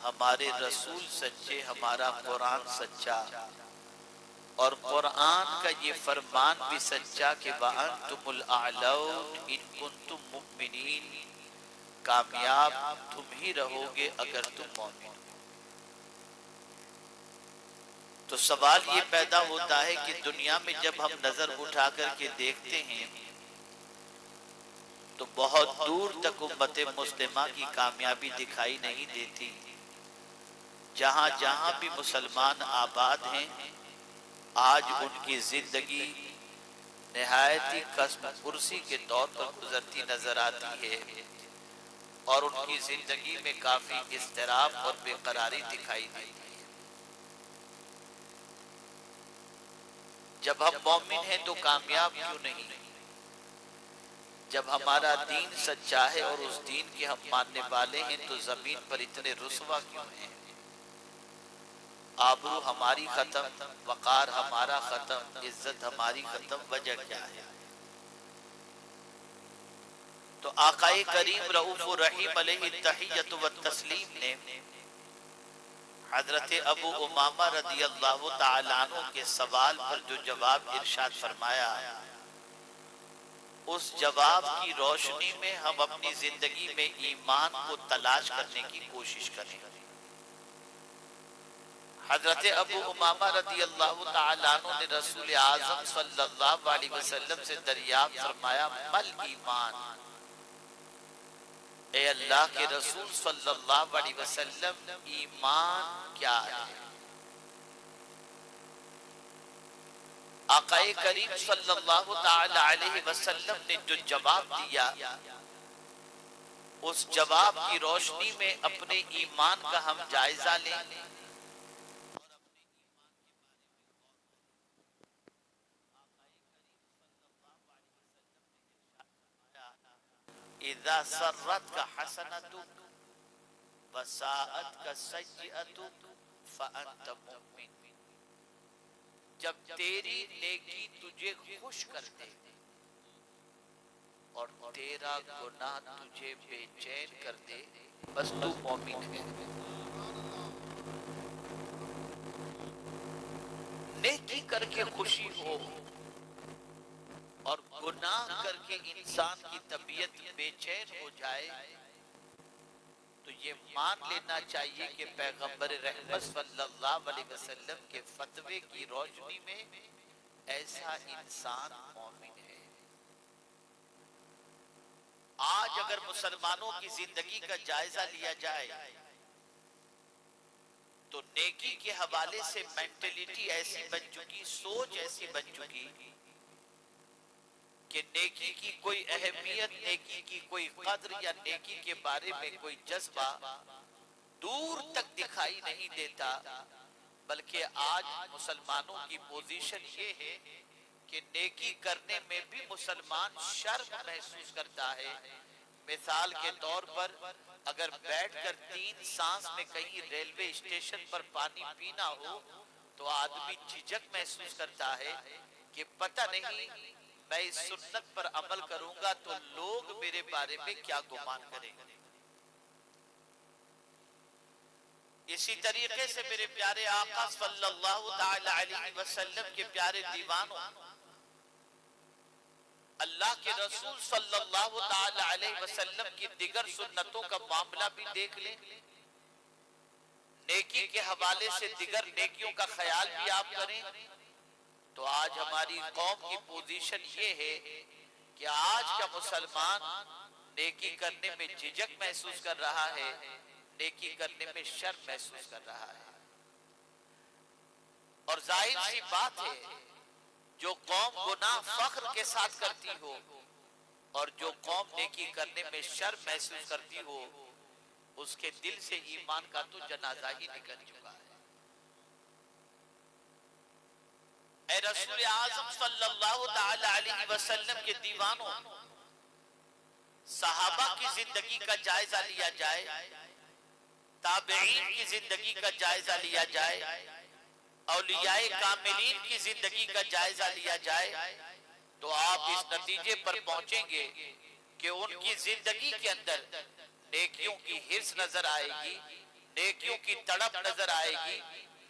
ہمارے رسول سچے، ہمارا قرآن سچا، اور قرآن کا یہ فرمان بھی سچا کہ وَأَنْتُمُ الْأَعْلَوْنَ إِن كُنتُم مُؤْمِنِينَ، کامیاب تم ہی رہو گے اگر تم مومن ہو۔ تو سوال یہ پیدا ہوتا ہے کہ دنیا میں جب ہم نظر اٹھا کر کے دیکھتے ہیں تو بہت دور تک امت مسلمہ کی کامیابی دکھائی نہیں دیتی۔ جہاں جہاں بھی مسلمان آباد ہیں، آج ان کی زندگی نہایت ہی قسم پرسی کے طور پر گزرتی نظر آتی ہے، اور ان کی زندگی میں کافی اضطراب اور بے قراری دکھائی دیتی ہے۔ جب ہم مومن ہیں تو کامیاب کیوں نہیں؟ جب ہمارا دین سچا ہے اور اس دین کے ہم ماننے والے ہیں تو زمین پر اتنے رسوا کیوں ہیں؟ آبرو ہماری ختم، وقار ہمارا ختم، عزت ہماری ختم، وجہ کیا ہے؟ تو آقا کریم رؤوف الرحیم علیہ التحیۃ والتسلیم نے حضرت ابو امامہ رضی اللہ تعالیٰ عنہ کے سوال پر جو جواب ارشاد فرمایا، اس جواب کی روشنی میں ہم اپنی زندگی میں ایمان کو تلاش کرنے کی کوشش کریں۔ حضرت ابو امامہ رضی اللہ تعالیٰ عنہ نے رسول اعظم صلی اللہ علیہ وسلم سے دریافت فرمایا، مل ایمان، اے اللہ کے رسول صلی اللہ علیہ وسلم، ایمان کیا ہے؟ آقا کریم صلی اللہ تعالی علیہ وسلم نے جو جواب دیا، اس جواب کی روشنی میں اپنے ایمان کا ہم جائزہ لیں۔ اذا سرت کا حسنت وساءت کا سیئت فانت مؤمن، جب تیری نیکی تجھے خوش کر دے اور تیرا گناہ تجھے بے چین کر دے، بس تو مومن ہے۔ نیکی کر کے خوشی ہو اور گناہ کر کے انسان کی طبیعت بے چین ہو جائے تو یہ مان لینا چاہیے کہ پیغمبر رحمت صلی اللہ علیہ وسلم کے فتوے کی روشنی میں ایسا انسان مومن ہے۔ آج اگر مسلمانوں کی زندگی کا جائزہ لیا جائے تو نیکی کے حوالے سے مینٹلیٹی ایسی بن چکی، سوچ ایسی بن چکی کہ نیکی کی کوئی اہمیت، نیکی کی کوئی قدر یا نیکی کے بارے میں کوئی جذبہ دور تک دکھائی نہیں دیتا، بلکہ آج مسلمانوں کی پوزیشن یہ ہے کہ نیکی کرنے میں بھی مسلمان شرم محسوس کرتا ہے۔ مثال کے طور پر اگر بیٹھ کر 3 سانس میں کہیں ریلوے اسٹیشن پر پانی پینا ہو تو آدمی جھجک محسوس کرتا ہے کہ پتہ نہیں میں اس سنت پر عمل کروں گا تو لوگ میرے بارے میں کیا گمان کریں گے۔ اسی طریقے سے میرے پیارے آقا صلی اللہ تعالی علیہ وسلم کے پیارے دیوانوں، اللہ کے رسول صلی اللہ تعالی علیہ وسلم کی دیگر سنتوں کا معاملہ بھی دیکھ لیں، نیکی کے حوالے سے دیگر نیکیوں کا خیال بھی آپ کریں تو آج ہماری قوم کی پوزیشن یہ ہے کہ آج کا مسلمان نیکی کرنے میں جھجک محسوس کر رہا ہے، نیکی کرنے میں شرم محسوس کر رہا ہے۔ اور ظاہر سی بات ہے، جو قوم گناہ فخر کے ساتھ کرتی ہو اور جو قوم نیکی کرنے میں شرم محسوس کرتی ہو، اس کے دل سے ایمان کا تو جنازہ ہی نکل چکا ہے۔ اے رسول اعظم صلی اللہ تعالی علیہ وسلم کے دیوانوں، صحابہ کی زندگی کا جائزہ لیا جائے، تابعین کی زندگی کا جائزہ لیا جائے، اولیاء کاملین کی زندگی کا جائزہ لیا جائے تو آپ اس نتیجے پر پہنچیں گے کہ ان کی زندگی کے اندر نیکیوں کی حرص نظر آئے گی، نیکیوں کی تڑپ نظر آئے گی،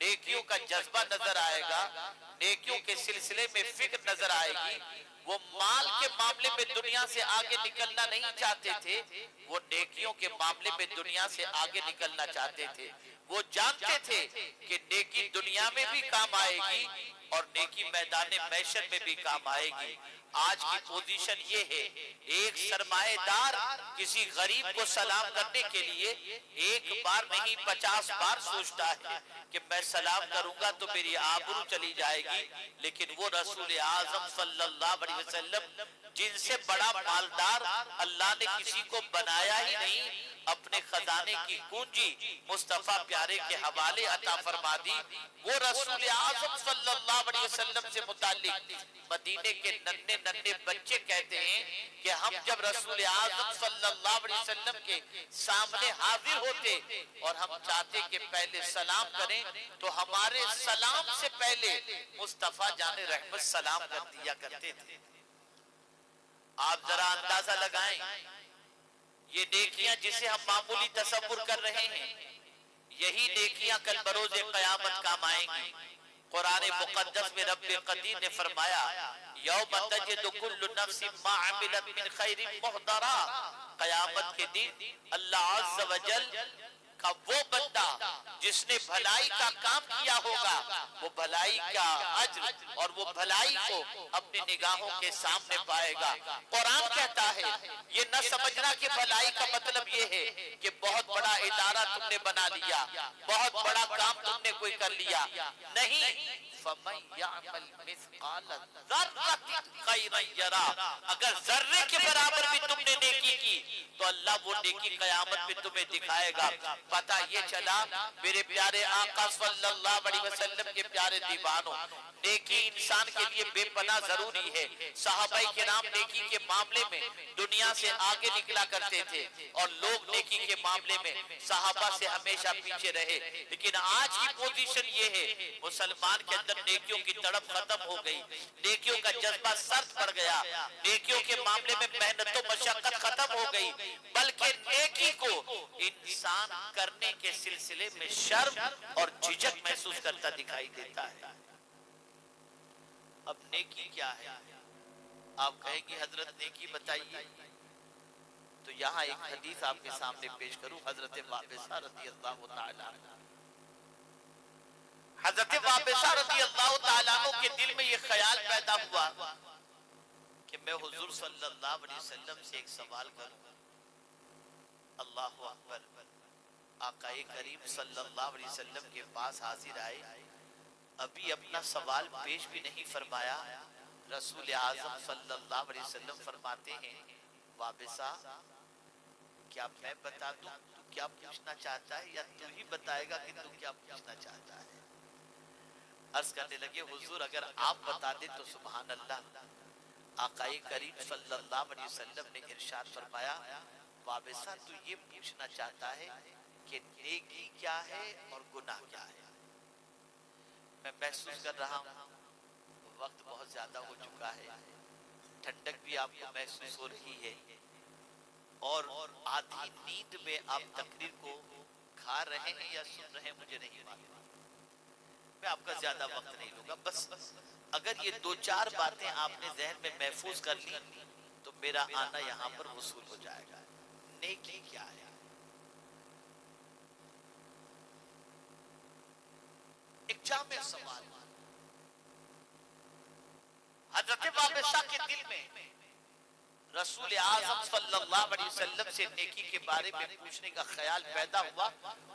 نیکیوں کا جذبہ نظر آئے گا، نیکیوں کے سلسلے میں فکر نظر آئے گی۔ وہ مال کے معاملے میں دنیا سے آگے نکلنا نہیں چاہتے تھے، وہ نیکیوں کے معاملے میں دنیا سے آگے نکلنا چاہتے تھے۔ وہ جانتے تھے کہ نیکی دنیا میں بھی کام آئے گی اور نیکی میدان محشر میں بھی کام آئے گی۔ آج کی پوزیشن یہ ہے، ایک سرمایہ دار کسی غریب کو سلام کرنے کے لیے ایک بار نہیں 50 بار سوچتا ہے کہ میں سلام کروں گا تو میری آبرو چلی جائے گی، لیکن وہ رسول اعظم صلی اللہ علیہ وسلم جن سے بڑا مالدار اللہ نے کسی کو بنایا ہی نہیں، اپنے خزانے کی کنجی مصطفیٰ پیارے کے حوالے عطا فرما دی۔ وہ رسول اعظم صلی اللہ علیہ وسلم سے متعلق مدینے کے ننھے ننھے بچے کہتے ہیں کہ ہم جب رسول اعظم صلی اللہ علیہ وسلم کے سامنے حاضر ہوتے اور ہم چاہتے کہ پہلے سلام کریں تو ہمارے سلام سے پہلے مصطفیٰ جان رحمت سلام کر دیا کرتے تھے۔ آپ ذرا اندازہ لگائیں، یہ نیکیاں جسے ہم معمولی تصور کر رہے ہیں، یہی نیکیاں کل بروز قیامت کام آئیں گی۔ قرآن مقدس میں رب قدیر نے فرمایا یوم تجد کل نفس ما عملت من خیر محضرا، قیامت کے دن اللہ عز و جل کا وہ بندہ جس نے بھلائی کا کام کیا ہوگا، وہ بھلائی کا اجر اور وہ بھلائی کو اپنی نگاہوں کے سامنے پائے گا۔ قرآن کہتا ہے یہ نہ سمجھنا کہ بھلائی کا مطلب یہ ہے کہ بہت بڑا ادارہ تم نے بنا لیا، بہت بڑا کام تم نے کوئی کر لیا، نہیں۔ فَمَنْ يَعْمَلْ مِثْقَالَ ذَرَّةٍ خَيْرًا يَرَهُ، اگر ذرے کے برابر بھی تم نے نیکی کی تو اللہ وہ نیکی قیامت میں تمہیں دکھائے گا۔ پتہ یہ چلا میرے پیارے آقا صلی اللہ علیہ وسلم کے پیارے دیوانوں، نیکی انسان کے لیے بے پناہ ضروری ہے۔ صحابہ کرام نیکی کے معاملے میں دنیا سے آگے نکلا کرتے تھے اور لوگ نیکی کے معاملے میں صحابہ سے ہمیشہ پیچھے رہے، لیکن آج کی پوزیشن یہ ہے مسلمان کے اندر نیکیوں کی تڑپ ختم ہو گئی، نیکیوں کا جذبہ سرد پڑ گیا، نیکیوں کے معاملے میں محنت و مشقت ختم ہو گئی، بلکہ نیکی کو انسان کرنے کے سلسلے میں شرم اور جھجک محسوس کرتا دکھائی دیتا ہے۔ اب نیکی کیا ہے؟ آپ کہیں گے حضرت نیکی بتائیے، تو یہاں ایک حدیث آپ کے سامنے پیش کروں۔ حضرت وابصہ رضی اللہ تعالیٰ عنہ، حضرت وابصہ رضی اللہ تعالیٰ عنہ کے دل میں یہ خیال پیدا ہوا کہ میں حضور صلی اللہ علیہ وسلم سے ایک سوال کروں۔ اللہ اکبر، آقا کریم صلی اللہ علیہ وسلم کے پاس حاضر آئے، ابھی اپنا سوال پیش بھی نہیں فرمایا، رسول اعظم صلی اللہ علیہ وسلم فرماتے ہیں وابصہ کیا میں بتا دوں تو کیا پوچھنا چاہتا ہے یا تو ہی بتائے گا کہ تو کیا پوچھنا چاہتا ہے؟ عرض کرنے لگے حضور اگر آپ بتا دیں تو سبحان اللہ۔ آقا کریم صلی اللہ علیہ وسلم نے ارشاد فرمایا وابصہ تو یہ پوچھنا چاہتا ہے کہ نیکی کیا ہے اور گناہ کیا ہے؟ میں محسوس کر رہا ہوں وقت بہت زیادہ ہو چکا ہے، ٹھنڈک بھی آپ کو محسوس ہو رہی ہے اور آدھی نیند میں آپ تقریر کو کھا رہے ہیں یا سن رہے ہیں مجھے نہیں معلوم۔ میں آپ کا زیادہ وقت نہیں لوں گا، بس اگر یہ دو چار باتیں آپ نے ذہن میں محفوظ کر لی تو میرا آنا یہاں پر وصول ہو جائے گا۔ نیکی کیا ہے؟ ایک جامع سوال حضرت وابصہ کے دل میں رسول اعظم صلی اللہ علیہ وسلم سے نیکی کے بارے میں پوچھنے کا خیال پیدا ہوا۔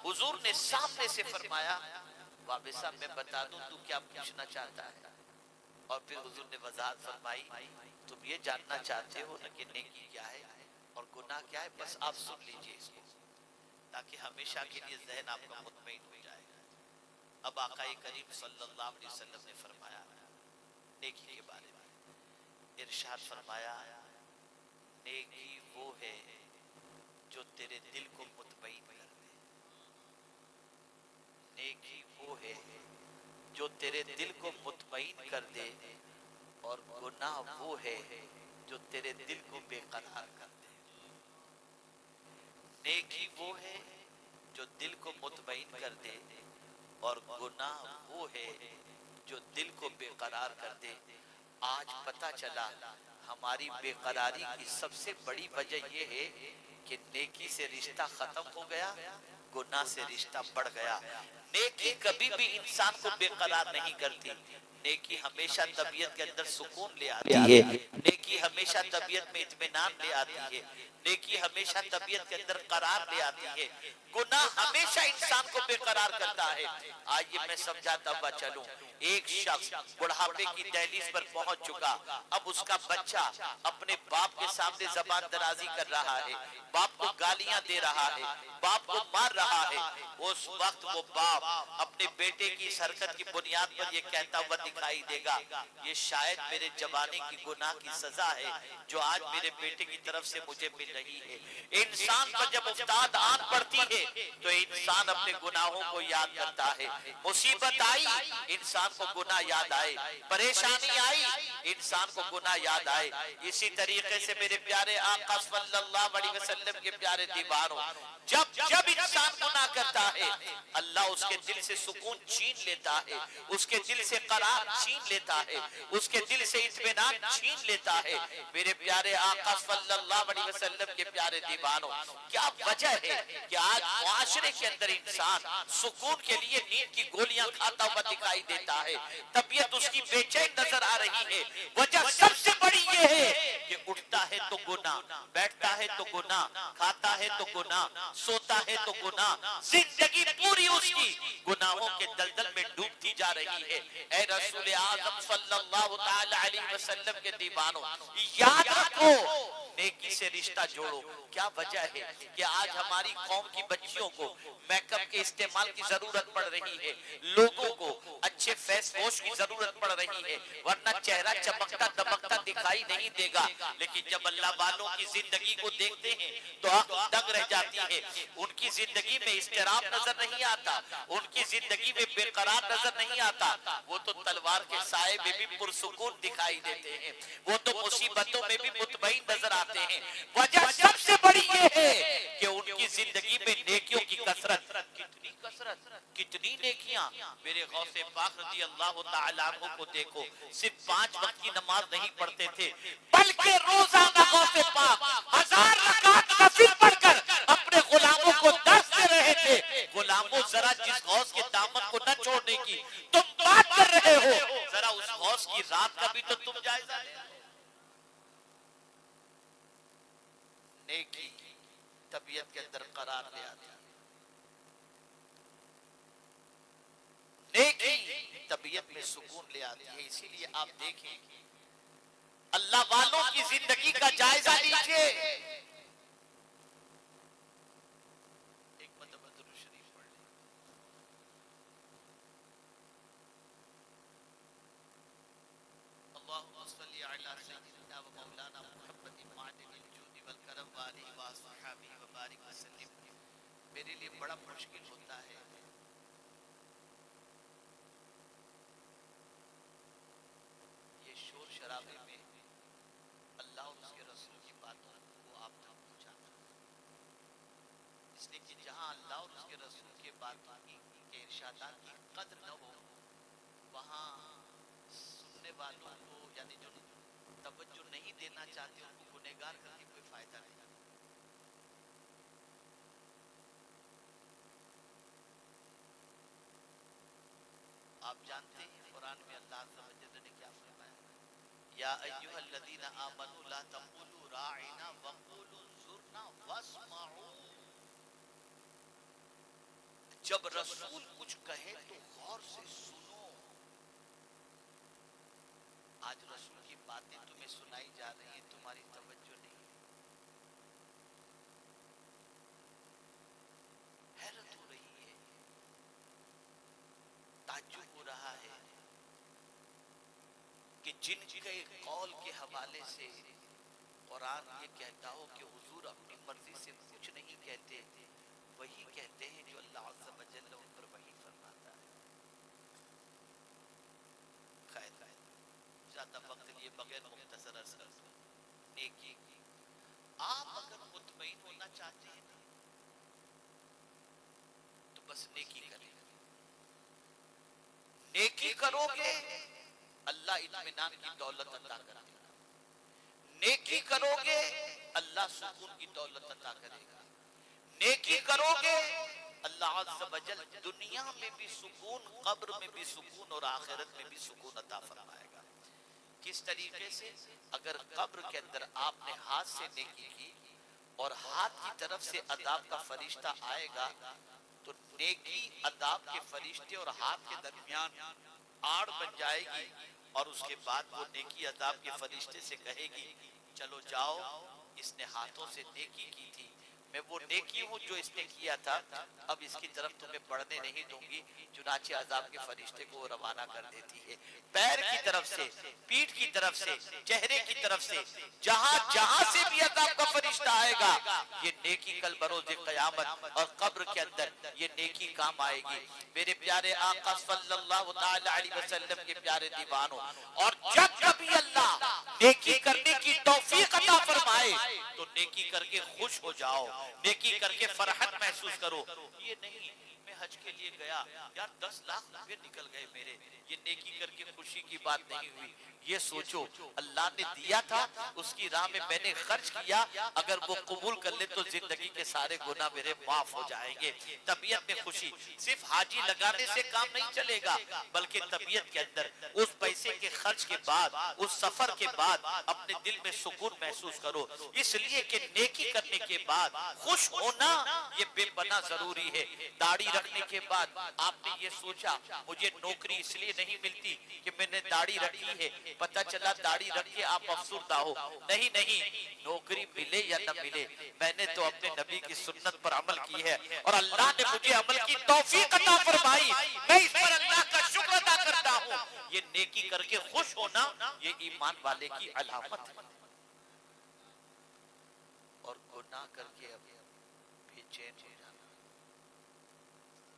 حضور نے سامنے سے فرمایا وابصہ میں بتا دوں تو کیا پوچھنا چاہتا ہے؟ اور پھر حضور نے وضاحت فرمائی تم یہ جاننا چاہتے ہو نا کہ نیکی کیا ہے اور گناہ کیا ہے، بس آپ سن لیجئے اس کو تاکہ ہمیشہ کے لیے ذہن آپ کا مطمئن ہو جائے گا۔ اب آقا کریم صلی اللہ علیہ وسلم نے فرمایا نیکی کے بارے میں، ارشاد فرمایا نیکی وہ ہے جو تیرے دل کو مطمئن کر دے، نیکی وہ ہے جو تیرے دل کو مطمئن کر دے، اور گناہ وہ ہے جو تیرے دل کو بے قرار کر دے۔ نیکی وہ ہے جو دل کو مطمئن اور گناہ وہ ہے جو دل کو بے قرار کر دے. آج پتہ چلا ہماری بے قراری کی سب سے بڑی وجہ یہ ہے کہ نیکی سے رشتہ ختم ہو گیا, گناہ سے رشتہ بڑھ گیا. نیکی کبھی بھی انسان کو بے قرار نہیں کرتی. نیکی ہمیشہ طبیعت کے اندر سکون لے آتی ہے, نیکی ہمیشہ طبیعت میں اطمینان لے آتی ہے, نیکی ہمیشہ طبیعت کے اندر قرار لے آتی ہے. گناہ ہمیشہ انسان کو بے قرار کرتا ہے. آئیے میں سمجھاتا ہوا چلوں. ایک شخص بڑھاپے کی دہلیز پر پہنچ چکا, اب اس کا بچہ اپنے باپ کے سامنے زبان درازی کر رہا ہے, باپ کو گالیاں دے رہا ہے, باپ کو مار رہا ہے. اس وقت وہ باپ اپنے بیٹے کی اس حرکت کی بنیاد پر یہ کہتا ہوا دکھائی دے گا, یہ شاید میرے جوانی کی گناہ کی سزا ہے جو آج میرے بیٹے کی طرف سے مجھے مل رہی ہے. انسان پر جب افتاد آن پڑتی ہے تو انسان اپنے گناہوں کو یاد کرتا ہے. مصیبت آئی انسان کو گناہ یاد آئے, پریشانی آئی انسان کو گناہ یاد آئے. اسی طریقے سے میرے پیارے آقا صلی اللہ علیہ وسلم کے پیارے دیوانوں, جب انسان گناہ کرتا ہے اللہ اس کے دل سے سکون چھین لیتا ہے, اس کے دل سے قرار چھین لیتا ہے, اس کے دل سے اطمینان چھین لیتا ہے. میرے پیارے آقا صلی اللہ علیہ وسلم کے پیارے دیوانوں, کیا وجہ ہے کہ آج معاشرے کے اندر انسان سکون کے لیے نیند کی گولیاں کھاتا ہوا دکھائی دیتا ہے, طبیعت اس کی بے چین نظر آ رہی ہے. وجہ سب سے بڑی یہ ہے کہ اٹھتا ہے تو گناہ, بیٹھتا ہے تو گناہ, کھاتا ہے تو گناہ, سوتا ہے تو گناہ, زندگی پوری اس کی گناہوں کے دلدل میں ڈوبتی جا رہی ہے. اے رسول اعظم صلی اللہ تعالی علیہ وسلم کے دیوانوں, یاد رکھو نیکی سے رشتہ جوڑو. کیا وجہ ہے کہ آج ہماری قوم کی بچیوں کو میک اپ کے استعمال کی ضرورت پڑ رہی ہے, لوگوں کو اچھے فیس واش کی ضرورت پڑ رہی ہے, ورنہ چہرہ چمکتا دمکتا دکھائی نہیں دے گا. لیکن جب اللہ والوں کی زندگی کو دیکھتے ہیں تو آنکھ دنگ رہ جاتی ہے. ان کی زندگی میں اضطراب نظر نہیں آتا, ان کی زندگی میں بے قرار نظر نہیں آتا. وہ تو تلوار کے سائے میں بھی پرسکون دکھائی دیتے ہیں, وہ تو مصیبتوں میں بھی مطمئن نظر آتے ہیں. وجہ سب سے بڑی یہ ہے کہ ان کی زندگی میں نیکیوں کی کثرت. کتنی کثرت, کتنی نیکیاں. میرے غوث پاک رضی اللہ تعالیٰ عنہ کو دیکھو, صرف 5 وقت کی نماز نہیں پڑھتے تھے بلکہ روزانہ غوث پاک 1000 رکعت نفل پڑھ کر اپنے غلاموں کو درس دے رہے تھے. غلاموں ذرا جس غوث کے دامن کو نہ چھوڑنے کی تم بات کر رہے ہو, ذرا اس غوث کی رات کا بھی تو تم جائزہ لے. نیکی طبیعت کے اندر قرار لے آتی ہے, نیکی طبیعت میں سکون لے آتی ہے. اسی لیے آپ دیکھیں اللہ والوں کی زندگی کا جائزہ لیجئے. ایک مرتبہ درود شریف پڑھ لیں. اللہم صلی علی سیدنا و مولانا محمد معدن الجود والکرم وآلہ وصحبہ وبارک وسلم. میرے لیے بڑا مشکل ہوتا ہے یہ شور شرابے میں اللہ اور اس کے رسول کی باتوں کو آپ تک پہنچانا, اس لیے کہ جہاں اللہ اور اس کے رسول کے باتوں کے ارشادات کی قدر نہ ہو وہاں سننے والوں کو یعنی جو توجہ نہیں دینا چاہتے ان کو گنہگار کر کے کوئی فائدہ نہیں. آپ جانتے ہیں قرآن میں اللہ عز و جل نے کیا فرمایا, یا ایھا الذین آمنوا لا تقولوا راعنا وقولوا انظرنا واسمعوا. جب رسول کچھ کہے تو غور سے سنو. آج رسول کی باتیں تمہیں سنائی جا رہی ہیں, تمہاری توجہ نہیں. حیرت ہو رہی ہے, تعجب ہو رہا ہے کہ جن کے قول کے حوالے سے قرآن یہ کہتا ہو کہ حضور اپنی مرضی سے کچھ نہیں کہتے, وہی کہتے ہیں جو اللہ عز و جل ان پر وحی فرماتا ہے. خیر زیادہ وقت لیے بغیر مختصر عرض کرتا ہوں, نیکی آپ اگر مطمئن ہونا چاہتے ہیں تو بس نیکی کریں. نیکی کرو گے اللہ اطمینان کی دولت عطا کرے گا، نیکی کرو گے اللہ سکون کی دولت عطا کرے گا، نیکی کرو گے اللہ عز و جل دنیا میں بھی سکون، قبر میں بھی سکون اور آخرت میں بھی سکون عطا فرمائے گا۔ کس طریقے سے؟ اگر قبر کے اندر آپ نے ہاتھ سے نیکی کی اور ہاتھ کی طرف سے عذاب کا فرشتہ آئے گا تو نیکی عذاب کے فرشتے اور ہاتھ کے درمیان آڑ بن جائے گی، اور اس کے بعد وہ نیکی عذاب کے فرشتے سے کہے گی چلو جاؤ، اس نے ہاتھوں سے نیکی کی تھی، میں وہ نیکی ہوں جو اس نے کیا تھا، اب اس کی طرف تمہیں بڑھنے نہیں دوں گی، چنانچہ عذاب کے فرشتے کو وہ روانہ کر دیتی ہے۔ پیر کی طرف سے، پیٹھ کی طرف سے، چہرے کی طرف سے، جہاں جہاں سے بھی عذاب کا فرشتہ آئے گا، یہ نیکی کل بروز قیامت اور قبر کے اندر یہ نیکی کام آئے گی۔ میرے پیارے آقا صلی اللہ تعالی علیہ وسلم کے پیارے دیوانوں، اور جب کبھی اللہ نیکی کرنے کی توفیق عطا فرمائے تو نیکی کر کے خوش ہو جاؤ، نیکی کر کے فرحت محسوس کرو۔ یہ نہیں میں حج کے لیے گیا یار 10 لاکھ روپے نکل گئے میرے، یہ نیکی کر کے خوشی کی بات نہیں ہوئی۔ یہ سوچو اللہ نے دیا تھا، اس کی راہ میں میں نے خرچ کیا، اگر وہ قبول کر لے تو زندگی کے سارے گناہ میرے معاف ہو جائیں گے۔ طبیعت میں خوشی صرف حاجی لگانے سے کام نہیں چلے گا، بلکہ طبیعت کے اندر اس پیسے کے خرچ کے بعد، اس سفر کے بعد اپنے دل میں سکون محسوس کرو، اس لیے کہ نیکی کرنے کے بعد خوش ہونا یہ بے پناہ ضروری ہے۔ داڑھی رکھنے کے بعد آپ نے یہ سوچا مجھے نوکری اس لیے نہیں ملتی کہ میں نے داڑھی رکھی ہے، پتہ چلا داڑھی رکھ کے آپ افسردہ ہو، نہیں نہیں، نوکری ملے یا نہ ملے میں نے تو اپنے نبی کی سنت پر عمل کی ہے، اور اللہ نے مجھے عمل کی توفیق عطا فرمائی، میں اس پر اللہ کا شکر ادا کرتا ہوں۔ یہ نیکی کر کے خوش ہونا یہ ایمان والے کی علامت ہے، اور گناہ کر کے اب بے چین ہو جانا۔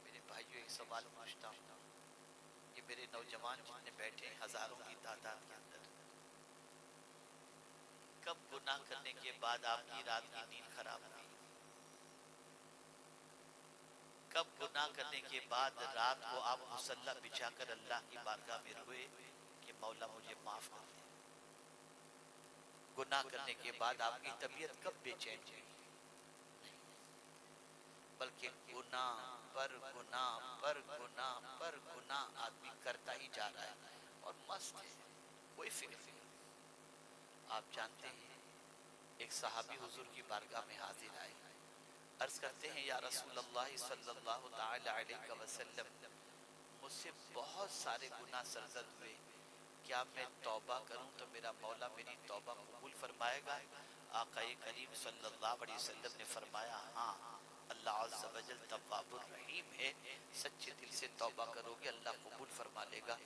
میرے بھائیو ایک سوال پوچھتا ہوں، یہ میرے نوجوان جتنے بیٹھے ہیں ہزاروں کی تعداد کے اندر، کب گناہ کرنے کے بعد آپ کی رات کی نیند خراب ہوئی؟ کب گناہ کرنے کے بعد رات کو آپ مصلی بچھا کر اللہ کی بارگاہ میں روئے کہ مولا مجھے معاف کر دے؟ گناہ کرنے کے بعد آپ کی طبیعت کب بے چین ہوئی؟ بلکہ گناہ پر گناہ پر گناہ پر گناہ آدمی کرتا ہی جا رہا ہے اور مست ہے، کوئی فکر نہیں۔ آپ جانتے ہیں ایک صحابی حضور کی بارگاہ میں حاضر آئے، عرض کرتے ہیں یا رسول اللہ صلی اللہ تعالی علیہ وسلم، مجھ سے بہت سارے گناہ سرزد ہوئے، کیا میں توبہ کروں تو میرا مولا میری توبہ قبول فرمائے گا؟ آقا کریم صلی اللہ علیہ وسلم نے فرمایا ہاں، اللہ عز و جل تواب الرحیم ہے، سچے دل سے توبہ کرو گے اللہ قبول فرما لے گا۔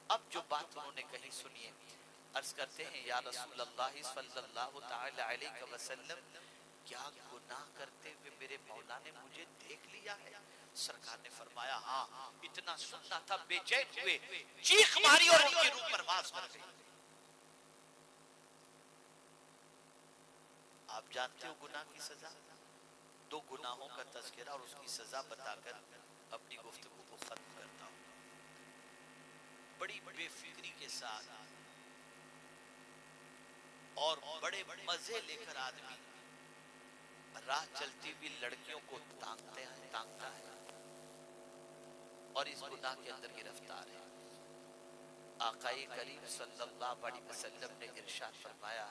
اب جو بات انہوں نے کہی سنیے، عرض کرتے ہیں یا رسول اللہ صلی اللہ تعالی علیہ وسلم، کیا گناہ کرتے ہوئے میرے مولا نے مجھے دیکھ لیا ہے؟ سرکار نے فرمایا ہاں، اتنا سننا تھا، بے چین ہوئے، چیخ ماری اور ان کی روح پرواز کر گئی۔ آپ جانتے ہو گناہ کی سزا؟ دو گناہوں کا تذکرہ اور اس کی سزا بتا کر اپنی گفتگو کو ختم کرتا ہوں۔ بڑی بے فکری کے ساتھ اور بڑے مزے لے کر آدمی راہ چلتی ہوئی لڑکیوں کو تانگتا ہے اور اس گناہ کے اندر گرفتار ہے۔ آقا کریم صلی اللہ علیہ وسلم نے ارشاد فرمایا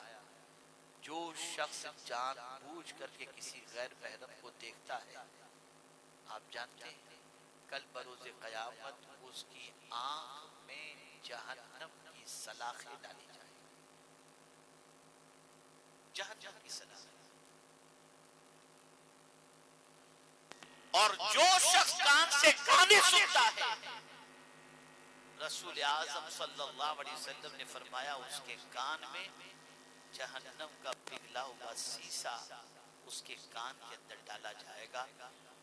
جو شخص جان بوجھ کر کے کسی غیر محرم کو دیکھتا ہے، آپ جانتے ہیں کل بروز قیامت اس کی آنکھ میں جہنم کی سلاخیں ڈالی جائیں، جہنم کی سلاخیں۔ اور جو شخص کان سے گانے سنتا ہے، رسول اعظم صلی اللہ علیہ وسلم نے فرمایا اس کے کان میں جہنم کا پگھلا ہوا سیسا اس کے کان کے اندر ڈالا جائے گا۔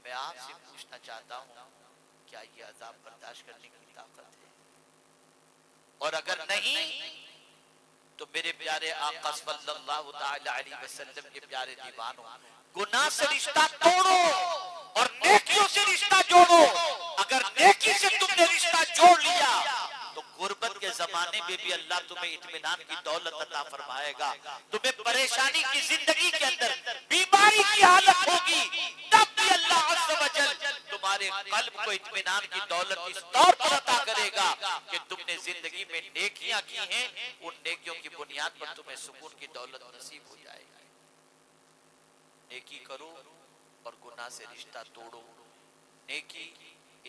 میں آپ سے پوچھنا چاہتا ہوں کیا یہ عذاب برداشت کرنے کی طاقت ہے؟ اور اگر نہیں تو میرے پیارے آقا صلی اللہ تعالی علیہ وسلم کے پیارے دیوانوں، گناہ سے رشتہ توڑو اور نیکیوں سے رشتہ جوڑو۔ اگر نیکی سے تم نے رشتہ جوڑ لیا تو غربت کے زمانے میں بھی اللہ تمہیں اطمینان کی دولت عطا فرمائے گا. تمہیں پریشانی کی زندگی کے اندر بیماری کی حالت ہوگی تب بھی اللہ عز و جل تمہارے قلب کو اطمینان کی دولت اس طور پر عطا کرے گا کہ تم نے زندگی میں نیکیاں کی ہیں, ان نیکیوں کی بنیاد پر تمہیں سکون کی دولت نصیب ہو جائے گی. نیکی کرو اور گناہ سے رشتہ توڑو. نیکی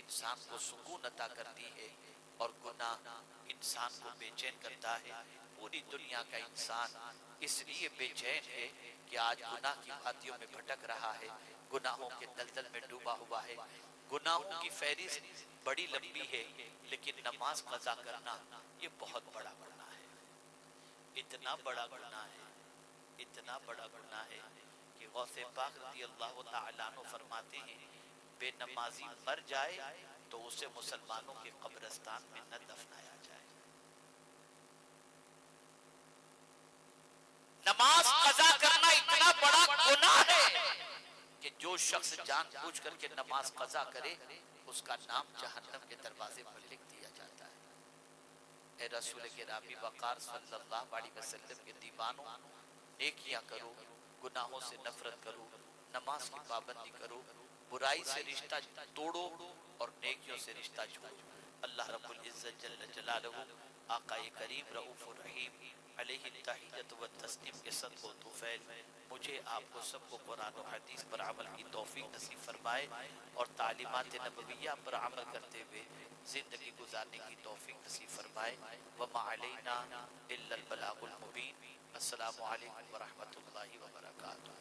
انسان کو سکون عطا کرتی ہے اور گناہ انسان کو بے چین کرتا ہے. پوری دنیا کا انسان اس لیے بے چین ہے کہ آج گناہ کی وادیوں میں بھٹک رہا ہے, گناہوں کے دلدل میں ڈوبا ہوا ہے. گناہوں کی فہرست بڑی لمبی ہے, لیکن نماز قضا کرنا یہ بہت بڑا گناہ ہے. اتنا بڑا گناہ ہے, اتنا بڑا گناہ ہے کہ غوث پاک رضی اللہ تعالیٰ عنہ فرماتے ہیں بے نمازی مر جائے تو اسے مسلمانوں کے قبرستان میں نہ دفنایا جائے. نماز قضا کرنا اتنا بڑا گناہ ہے کہ جو شخص جان بوجھ کر کے نماز قضا کرے اس کا نام جہنم کے دروازے پر لکھ دیا جاتا ہے. اے رسول گرامی وقار صلی اللہ علیہ وسلم کے دیوانوں, نیکیاں کرو, گناہوں سے نفرت کرو, نماز کی پابندی کرو, برائی سے رشتہ توڑو اور نیکیوں سے رشتہ جوڑو. اللہ رب العزت جل جلالہ آقا کریم رؤوف الرحیم علیہ التحیت و تسلیم کے صدق و طفیل مجھے آپ کو سب کو قرآن و حدیث پر عمل کی توفیق نصیب فرمائے اور تعلیمات نبویہ پر عمل کرتے ہوئے زندگی گزارنے کی توفیق نصیب فرمائے. وما علینا الا البلاغ المبین. السلام علیکم ورحمۃ اللہ وبرکاتہ.